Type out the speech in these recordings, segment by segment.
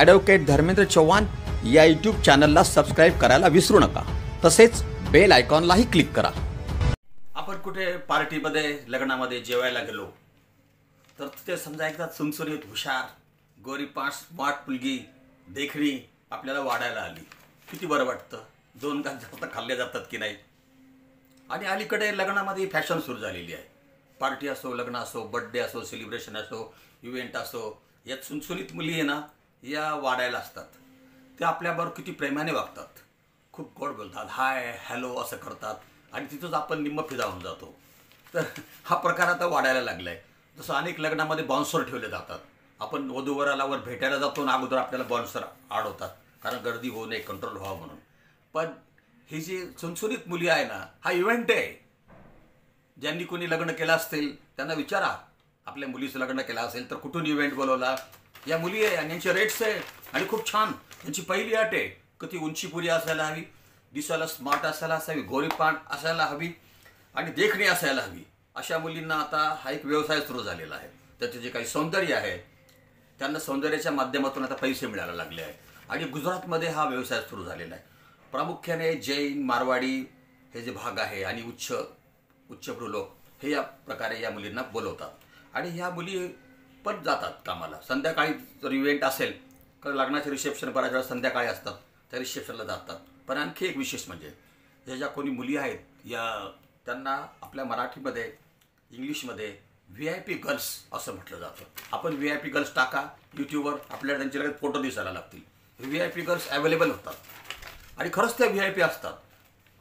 Advocate Dharmendra Chavan या YouTube चॅनलला subscribe करायला विसरू नका, तसेच बेल आयकॉनलाही क्लिक करा। आपण कुठे पार्टीमध्ये लग्नामध्ये जेवायला गेलो तर तिथे समजा एकदा सुनसुनीत हुशार गोरीपास स्मार्ट मुलगी देखणी आपल्याला वाढायला आली, किती बरं वाटतं। दोन घास जास्त खाल्ले जातात की नाही। आणि अलीकडे लग्नामध्ये फॅशन सुरू झालेली आहे। पार्टी असो, लग्न असो, बर्थडे असो, सेलिब्रेशन असो, इव्हेंट असो, यात सुनसुनीत मुली आहे ना या वाढायला असतात। ते आपल्याबरोबर किती प्रेमाने वागतात, खूप गोड बोलतात, हाय हॅलो असं करतात आणि तिथंच आपण निम्म फिदा होऊन जातो। तर हा प्रकार आता वाढायला लागला आहे। जसं अनेक लग्नामध्ये बाउन्सर ठेवले जातात। आपण वधूवरालावर भेटायला जातो ना, अगोदर आपल्याला बाउन्सर अडवतात कारण गर्दी होऊ नये, कंट्रोल व्हावं म्हणून। पण ही जी सुनसुनीत मुली आहे ना, हा इव्हेंट आहे। ज्यांनी कोणी लग्न केलं असतील त्यांना विचारा, आपल्या मुलीचं लग्न केलं असेल तर कुठून इव्हेंट बोलवला, या मुली आहे आणि यांचे रेट्स आहे आणि खूप छान। त्यांची पहिली अट आहे की ती उंचीपुरी असायला हवी, दिसायला स्मार्ट असायला हवी, गोरीपान असायला हवी आणि देखणी असायला हवी। अशा मुलींना आता हा एक व्यवसाय सुरू झालेला आहे। त्याचे जे काही सौंदर्य आहे त्यांना सौंदर्याच्या माध्यमातून आता पैसे मिळायला लागले आहे आणि गुजरातमध्ये हा व्यवसाय सुरू झालेला आहे। प्रामुख्याने जैन मारवाडी हे जे भाग आहे आणि उच्चभ्रू लोक हे या प्रकारे या मुलींना बोलवतात आणि ह्या मुली पण जातात कामाला। संध्याकाळी जर इव्हेंट असेल तर लग्नाचे रिसेप्शन बऱ्याच वेळा संध्याकाळी असतात, त्या रिसेप्शनला जातात। पण आणखी एक विशेष म्हणजे ज्या कोणी मुली आहेत या त्यांना आपल्या मराठीमध्ये इंग्लिशमध्ये VIP गर्ल्स असं म्हटलं जातं। आपण VIP गर्ल्स टाका यूट्यूबवर, आपल्याला त्यांचे लगेच फोटो दिसायला लागतील। VIP गर्ल्स अवेलेबल होतात आणि खरंच त्या VIP असतात,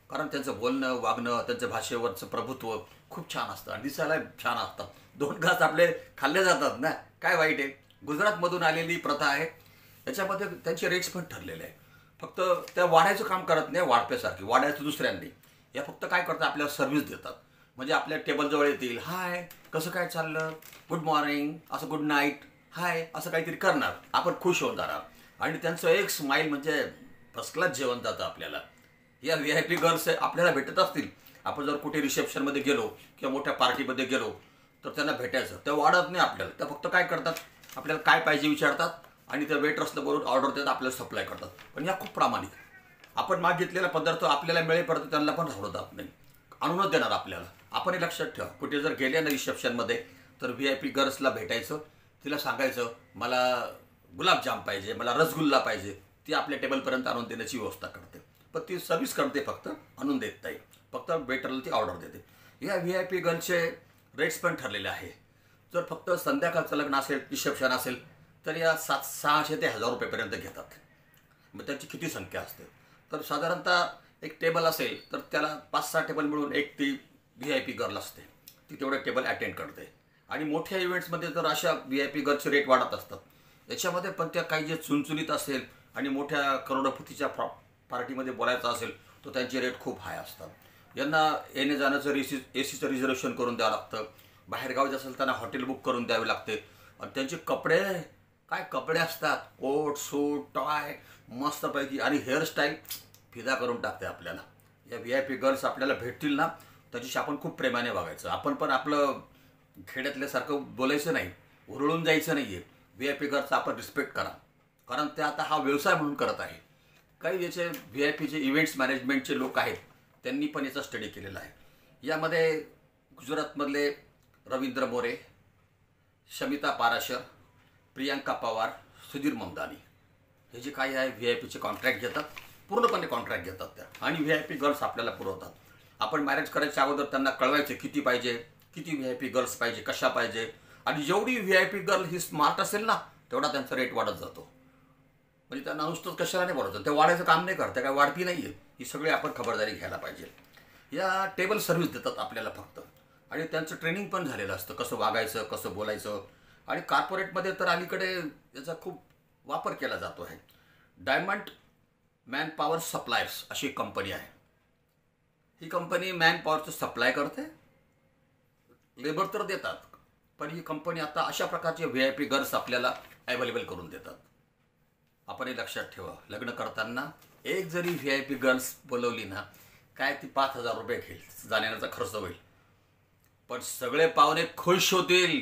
कारण त्यांचं बोलणं वागणं त्यांचं भाषेवरचं प्रभुत्व खूप छान असतं आणि दिसायला छान असतात। दोन घास आपले खाल्ले जातात ना, काय वाईट आहे। गुजरातमधून आलेली प्रथा आहे, याच्यामध्ये त्यांचे रेट्स पण ठरलेले आहे। फक्त त्या वाढायचं काम करत नाही, वाढप्यासारखी वाढायचं दुसऱ्यांनी। या फक्त काय करतात, आपल्याला सर्व्हिस देतात। म्हणजे आपल्या टेबलजवळ येतील, हाय कसं काय चाललं, गुड मॉर्निंग असं, गुड नाईट, हाय असं काहीतरी करणार, आपण खुश होऊन जाणार आणि त्यांचं एक स्माईल म्हणजे फर्स्ट क्लास जेवण जातं आपल्याला। या VIP गर्ल्स आपल्याला भेटत असतील, आपण जर कुठे रिसेप्शनमध्ये गेलो किंवा मोठ्या पार्टीमध्ये गेलो तर त्यांना भेटायचं, त्या वाढत नाही आपल्याला। त्या फक्त काय करतात, आपल्याला काय पाहिजे विचारतात आणि त्या वेटरसला बरोबर ऑर्डर देतात, आपल्याला सप्लाय करतात। पण या खूप प्रामाणिक, आपण मागितलेला पदार्थ आपल्याला मिळेपर्यंत त्यांना पण आवडत नाही, आणूनच देणार आपल्याला। आपण हे लक्षात ठेवा, कुठे जर गेले ना रिसेप्शनमध्ये तर VIP गर्ल्सला भेटायचं, तिला सांगायचं मला गुलाबजाम पाहिजे, मला रसगुल्ला पाहिजे, ती आपल्या टेबलपर्यंत आणून देण्याची व्यवस्था करते। पण ती सर्व्हिस करते, फक्त आणून देत नाही, फक्त वेटरला ती ऑर्डर देते। या VIP गर्ल्सचे रेट्स पण ठरलेले आहे। जर फक्त संध्याकाळचं लग्न असेल, रिसेप्शन असेल तर या 600 ते 1000 रुपयेपर्यंत घेतात। मग त्याची किती संख्या असते, तर साधारणतः एक टेबल असेल तर त्याला 5-6 टेबल मिळून एक ती VIP गर्ल असते, ती तेवढे टेबल अटेंड करते। आणि मोठ्या इव्हेंट्समध्ये तर अशा VIP गर्लचे रेट वाढत असतात। याच्यामध्ये पण त्या काही जे चुनचुनीत असेल आणि मोठ्या करोडपतीच्या पार्टीमध्ये बोलायचं असेल तर त्यांचे रेट खूप हाय असतात। यांना येणे जाण्याचं AC रिझर्वेशन करून द्यावं लागतं, बाहेरगावी असेल त्यांना हॉटेल बुक करून द्यावे लागते आणि त्यांचे कपडे काय कपडे असतात, कोट सूट टाय मस्तपैकी, आणि हेअरस्टाईल फिदा करून टाकते आपल्याला। या VIP गर्ल्स आपल्याला भेटतील ना त्याच्याशी आपण खूप प्रेमाने वागायचं। आपण पण आपलं खेड्यातल्यासारखं बोलायचं नाही, उरळून जायचं नाही आहे। VIP गर्ल्सचा आपण रिस्पेक्ट करा, कारण ते आता हा व्यवसाय म्हणून करत आहे। काही याचे VIPचे इव्हेंट्स मॅनेजमेंटचे लोक आहेत, त्यांनी पण याचा स्टडी केलेला आहे। यामध्ये गुजरातमधले रवींद्र मोरे, शमिता पाराशर, प्रियांका पवार, सुधीर ममदानी हे जे काही आहे VIPचे कॉन्ट्रॅक्ट घेतात, पूर्णपणे कॉन्ट्रॅक्ट घेतात त्या आणि VIP गर्ल्स आपल्याला पुरवतात। आपण मॅरेज करायच्या अगोदर त्यांना कळवायचे किती पाहिजे, किती VIP गर्ल्स पाहिजे, कशा पाहिजे, आणि जेवढी VIP गर्ल ही स्मार्ट असेल ना तेवढा त्यांचा रेट वाढत जातो। म्हणजे त्यांना नुसतंच कशाला नाही वाढवतं, ते वाढायचं काम नाही करत, काय वाढती नाही आहे, ही सगळी आपण खबरदारी घ्यायला पाहिजे। या टेबल सर्व्हिस देतात आपल्याला फक्त, आणि त्यांचं ट्रेनिंग पण झालेलं असतं, कसं वागायचं कसं बोलायचं। आणि कॉर्पोरेटमध्ये तर अलीकडे याचा खूप वापर केला जातो आहे। डायमंड मॅन पॉवर सप्लायर्स अशी एक कंपनी आहे। ही कंपनी मॅन पॉवरचं सप्लाय करते, लेबर तर देतात, पण ही कंपनी आता अशा प्रकारचे VIP गर्ल्स आपल्याला अवेलेबल करून देतात। आपण हे लक्षात ठेवा, लग्न करताना एक जरी VIP गर्ल्स बोलवली ना, काय ती 5000 रुपये घेईल, जाण्याचा खर्च होईल, पण सगळे पाहुणे खुश होतील।